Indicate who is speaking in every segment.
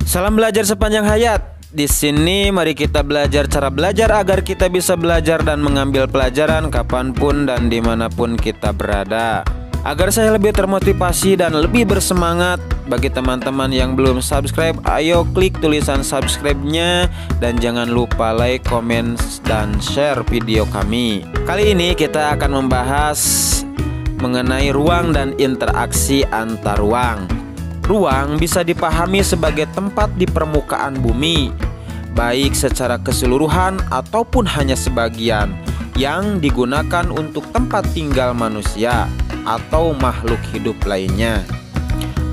Speaker 1: Salam belajar sepanjang hayat. Di sini mari kita belajar cara belajar agar kita bisa belajar dan mengambil pelajaran kapanpun dan dimanapun kita berada. Agar saya lebih termotivasi dan lebih bersemangat. Bagi teman-teman yang belum subscribe, ayo klik tulisan subscribe-nya dan jangan lupa like, komen, dan share video kami. Kali ini kita akan membahas mengenai ruang dan interaksi antar ruang. Ruang bisa dipahami sebagai tempat di permukaan bumi, baik secara keseluruhan ataupun hanya sebagian, yang digunakan untuk tempat tinggal manusia atau makhluk hidup lainnya.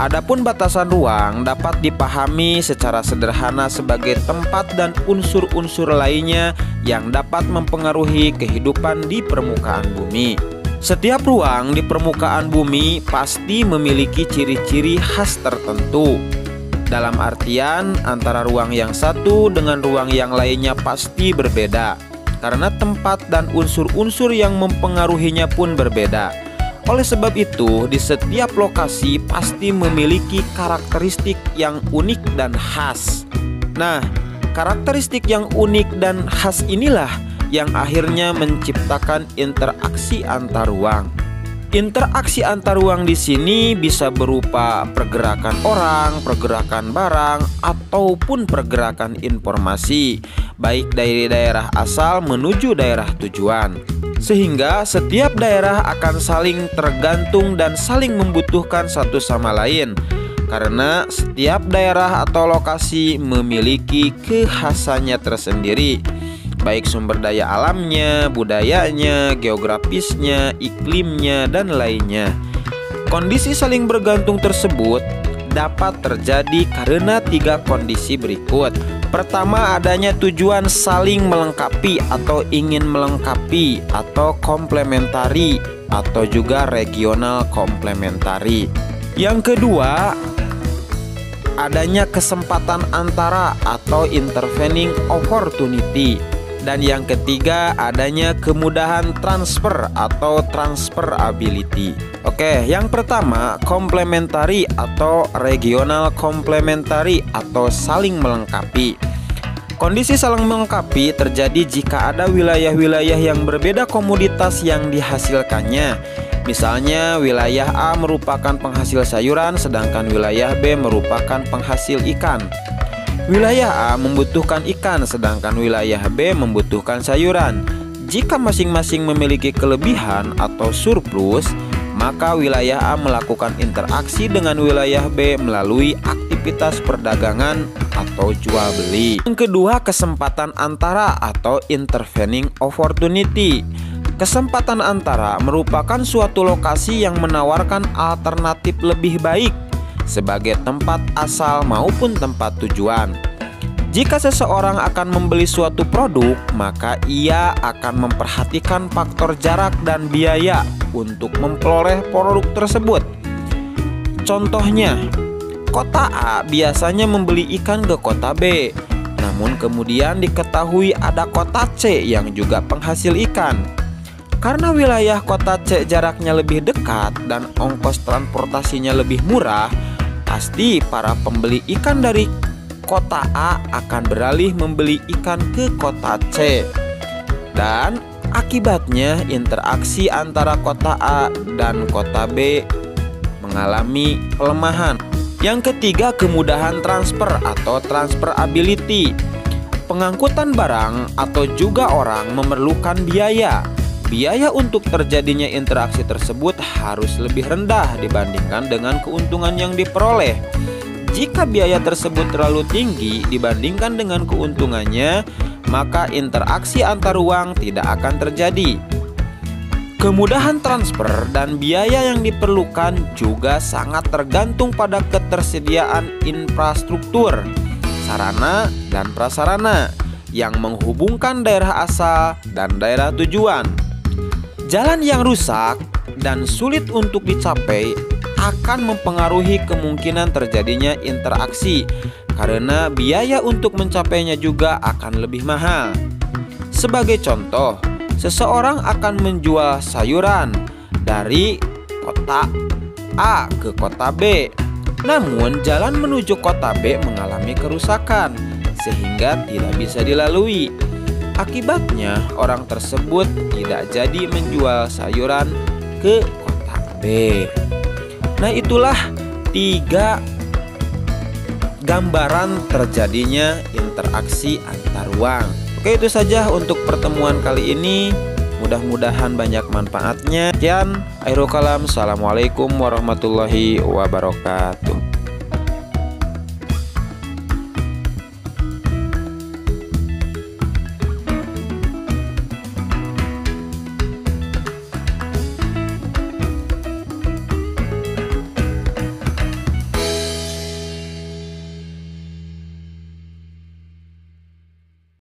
Speaker 1: Adapun batasan ruang dapat dipahami secara sederhana sebagai tempat dan unsur-unsur lainnya yang dapat mempengaruhi kehidupan di permukaan bumi. Setiap ruang di permukaan bumi pasti memiliki ciri-ciri khas tertentu. Dalam artian antara ruang yang satu dengan ruang yang lainnya pasti berbeda, karena tempat dan unsur-unsur yang mempengaruhinya pun berbeda. Oleh sebab itu, di setiap lokasi pasti memiliki karakteristik yang unik dan khas. Nah, karakteristik yang unik dan khas inilah yang akhirnya menciptakan interaksi antar ruang. Interaksi antar ruang di sini bisa berupa pergerakan orang, pergerakan barang, ataupun pergerakan informasi, baik dari daerah asal menuju daerah tujuan. Sehingga setiap daerah akan saling tergantung dan saling membutuhkan satu sama lain, karena setiap daerah atau lokasi memiliki kekhasannya tersendiri, baik sumber daya alamnya, budayanya, geografisnya, iklimnya, dan lainnya. Kondisi saling bergantung tersebut dapat terjadi karena tiga kondisi berikut. Pertama, adanya tujuan saling melengkapi atau ingin melengkapi atau komplementari atau juga regional komplementari. Yang kedua, adanya kesempatan antara atau intervening opportunity. Dan yang ketiga, adanya kemudahan transfer atau transferability. Oke, yang pertama, komplementari atau regional komplementari atau saling melengkapi. Kondisi saling melengkapi terjadi jika ada wilayah-wilayah yang berbeda komoditas yang dihasilkannya. Misalnya, wilayah A merupakan penghasil sayuran, sedangkan wilayah B merupakan penghasil ikan. Wilayah A membutuhkan ikan, sedangkan wilayah B membutuhkan sayuran. Jika masing-masing memiliki kelebihan atau surplus, maka wilayah A melakukan interaksi dengan wilayah B melalui aktivitas perdagangan atau jual beli. Yang kedua, kesempatan antara atau intervening opportunity. Kesempatan antara merupakan suatu lokasi yang menawarkan alternatif lebih baik sebagai tempat asal maupun tempat tujuan. Jika seseorang akan membeli suatu produk, maka ia akan memperhatikan faktor jarak dan biaya untuk memperoleh produk tersebut. Contohnya, kota A biasanya membeli ikan ke kota B, namun kemudian diketahui ada kota C yang juga penghasil ikan. Karena wilayah kota C jaraknya lebih dekat dan ongkos transportasinya lebih murah, pasti para pembeli ikan dari kota A akan beralih membeli ikan ke kota C. Dan akibatnya interaksi antara kota A dan kota B mengalami pelemahan. Yang ketiga, kemudahan transfer atau transferability. Pengangkutan barang atau juga orang memerlukan biaya. Biaya untuk terjadinya interaksi tersebut harus lebih rendah dibandingkan dengan keuntungan yang diperoleh. Jika biaya tersebut terlalu tinggi dibandingkan dengan keuntungannya, maka interaksi antar ruang tidak akan terjadi. Kemudahan transfer dan biaya yang diperlukan juga sangat tergantung pada ketersediaan infrastruktur, sarana, dan prasarana yang menghubungkan daerah asal dan daerah tujuan. Jalan yang rusak dan sulit untuk dicapai akan mempengaruhi kemungkinan terjadinya interaksi, karena biaya untuk mencapainya juga akan lebih mahal. Sebagai contoh, seseorang akan menjual sayuran dari kota A ke kota B. Namun jalan menuju kota B mengalami kerusakan sehingga tidak bisa dilalui. Akibatnya orang tersebut tidak jadi menjual sayuran ke kota B. Nah, itulah 3 gambaran terjadinya interaksi antar ruang. Oke, itu saja untuk pertemuan kali ini. Mudah-mudahan banyak manfaatnya. Sekian, akhirul kalam. Assalamualaikum warahmatullahi wabarakatuh.